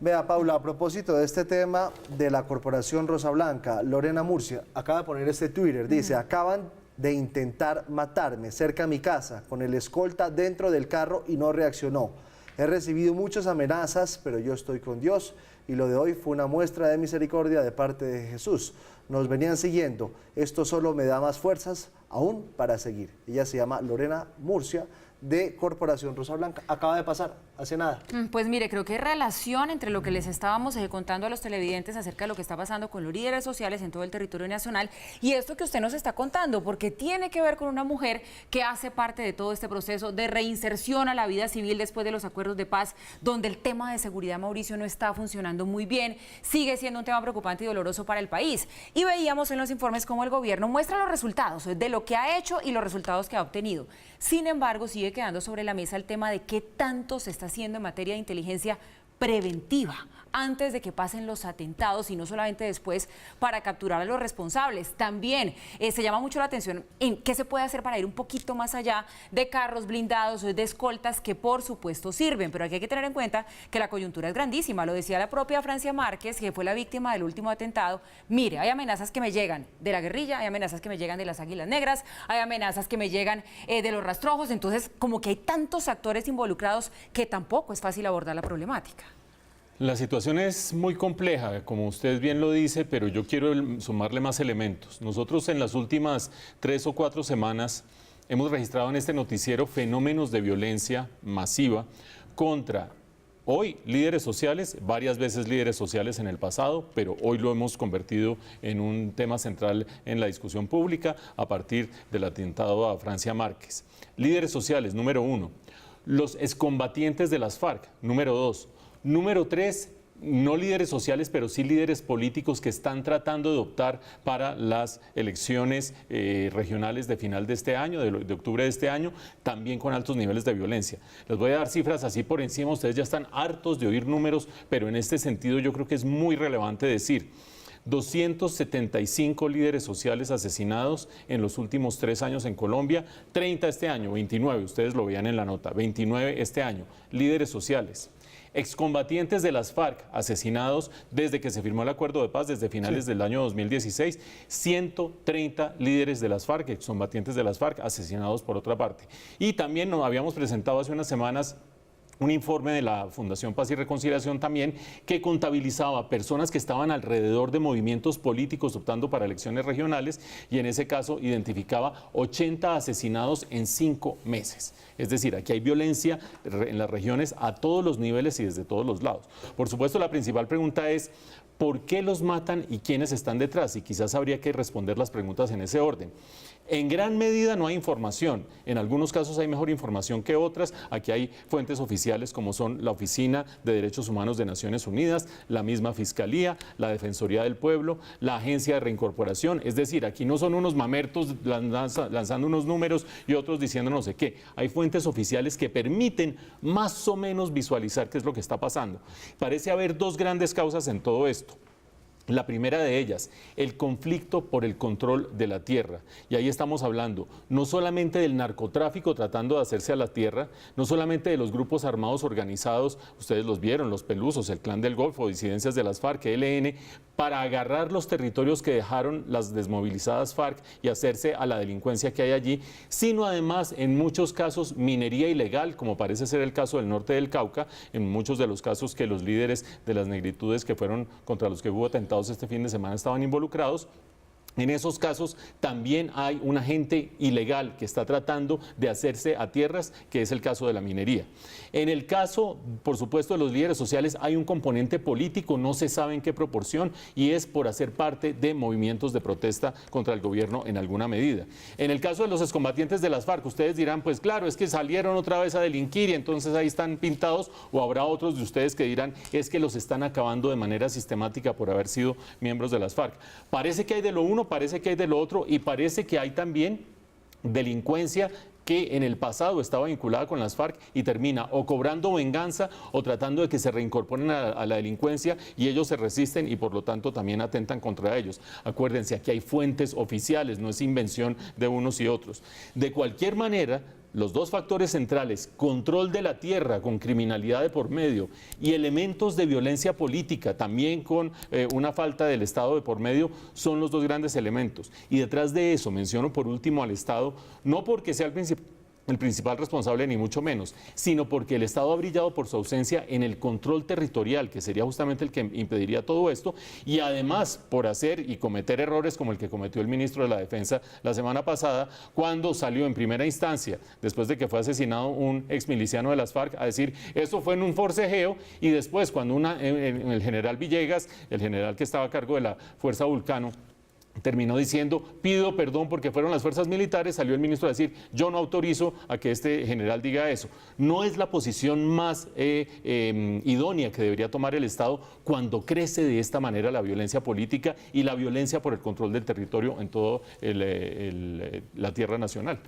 Vea, Paula, a propósito de este tema de la Corporación Rosa Blanca, Lorena Murcia acaba de poner este Twitter, dice, acaban de intentar matarme cerca a mi casa, con el escolta dentro del carro y no reaccionó. He recibido muchas amenazas, pero yo estoy con Dios y lo de hoy fue una muestra de misericordia de parte de Jesús. Nos venían siguiendo, esto solo me da más fuerzas aún para seguir. Ella se llama Lorena Murcia, de Corporación Rosa Blanca. Acaba de pasar, hace nada. Pues mire, creo que hay relación entre lo que les estábamos contando a los televidentes acerca de lo que está pasando con los líderes sociales en todo el territorio nacional y esto que usted nos está contando, porque tiene que ver con una mujer que hace parte de todo este proceso de reinserción a la vida civil después de los acuerdos de paz, donde el tema de seguridad, Mauricio, no está funcionando muy bien, sigue siendo un tema preocupante y doloroso para el país. Y veíamos en los informes cómo el gobierno muestra los resultados de lo que ha hecho y los resultados que ha obtenido. Sin embargo, sigue quedando sobre la mesa el tema de qué tanto se está haciendo en materia de inteligencia preventiva antes de que pasen los atentados y no solamente después para capturar a los responsables. También se llama mucho la atención en qué se puede hacer para ir un poquito más allá de carros blindados, de escoltas que por supuesto sirven, pero aquí hay que tener en cuenta que la coyuntura es grandísima, lo decía la propia Francia Márquez, que fue la víctima del último atentado. Mire, hay amenazas que me llegan de la guerrilla, hay amenazas que me llegan de las Águilas Negras, hay amenazas que me llegan de los rastrojos, entonces como que hay tantos actores involucrados que tampoco es fácil abordar la problemática. La situación es muy compleja, como usted bien lo dice, pero yo quiero sumarle más elementos. Nosotros en las últimas 3 o 4 semanas hemos registrado en este noticiero fenómenos de violencia masiva contra, hoy, líderes sociales, varias veces líderes sociales en el pasado, pero hoy lo hemos convertido en un tema central en la discusión pública a partir del atentado a Francia Márquez. Líderes sociales, número 1. Los excombatientes de las FARC, número 2. Número 3, no líderes sociales, pero sí líderes políticos que están tratando de optar para las elecciones regionales de final de este año, de octubre de este año, también con altos niveles de violencia. Les voy a dar cifras así por encima, ustedes ya están hartos de oír números, pero en este sentido yo creo que es muy relevante decir 275 líderes sociales asesinados en los últimos 3 años en Colombia, 30 este año, 29, ustedes lo veían en la nota, 29 este año, líderes sociales. Excombatientes de las FARC asesinados desde que se firmó el acuerdo de paz, desde finales del año 2016, 130 líderes de las FARC, excombatientes de las FARC asesinados por otra parte. Y también nos habíamos presentado hace unas semanas un informe de la Fundación Paz y Reconciliación también que contabilizaba personas que estaban alrededor de movimientos políticos optando para elecciones regionales y en ese caso identificaba 80 asesinados en 5 meses. Es decir, aquí hay violencia en las regiones a todos los niveles y desde todos los lados. Por supuesto, la principal pregunta es ¿por qué los matan y quiénes están detrás? Y quizás habría que responder las preguntas en ese orden. En gran medida no hay información, en algunos casos hay mejor información que otras, aquí hay fuentes oficiales como son la Oficina de Derechos Humanos de Naciones Unidas, la misma Fiscalía, la Defensoría del Pueblo, la Agencia de Reincorporación, es decir, aquí no son unos mamertos lanzando unos números y otros diciendo no sé qué, hay fuentes oficiales que permiten más o menos visualizar qué es lo que está pasando. Parece haber 2 grandes causas en todo esto. La primera de ellas, el conflicto por el control de la tierra. Y ahí estamos hablando no solamente del narcotráfico tratando de hacerse a la tierra, no solamente de los grupos armados organizados, ustedes los vieron, los Pelusos, el Clan del Golfo, disidencias de las FARC, ELN, para agarrar los territorios que dejaron las desmovilizadas FARC y hacerse a la delincuencia que hay allí, sino además en muchos casos minería ilegal, como parece ser el caso del norte del Cauca, en muchos de los casos que los líderes de las negritudes que fueron contra los que hubo atentados este fin de semana estaban involucrados. En esos casos también hay un agente ilegal que está tratando de hacerse a tierras, que es el caso de la minería. En el caso, por supuesto, de los líderes sociales hay un componente político, no se sabe en qué proporción, y es por hacer parte de movimientos de protesta contra el gobierno en alguna medida. En el caso de los excombatientes de las FARC, ustedes dirán, pues claro, es que salieron otra vez a delinquir y entonces ahí están pintados, o habrá otros de ustedes que dirán, es que los están acabando de manera sistemática por haber sido miembros de las FARC. Parece que hay de lo uno, parece que hay de lo otro y parece que hay también delincuencia que en el pasado estaba vinculada con las FARC y termina o cobrando venganza o tratando de que se reincorporen a la delincuencia y ellos se resisten y por lo tanto también atentan contra ellos. Acuérdense, aquí hay fuentes oficiales, no es invención de unos y otros. De cualquier manera, los dos factores centrales, control de la tierra con criminalidad de por medio y elementos de violencia política, también con una falta del Estado de por medio, son los dos grandes elementos. Y detrás de eso menciono por último al Estado, no porque sea el principal responsable, ni mucho menos, sino porque el Estado ha brillado por su ausencia en el control territorial, que sería justamente el que impediría todo esto, y además por hacer y cometer errores como el que cometió el ministro de la Defensa la semana pasada, cuando salió en primera instancia, después de que fue asesinado un exmiliciano de las FARC, a decir, eso fue en un forcejeo, y después cuando el general Villegas, el general que estaba a cargo de la Fuerza Vulcano, terminó diciendo, pido perdón porque fueron las fuerzas militares, salió el ministro a decir, yo no autorizo a que este general diga eso. No es la posición más idónea que debería tomar el Estado cuando crece de esta manera la violencia política y la violencia por el control del territorio en toda la tierra nacional.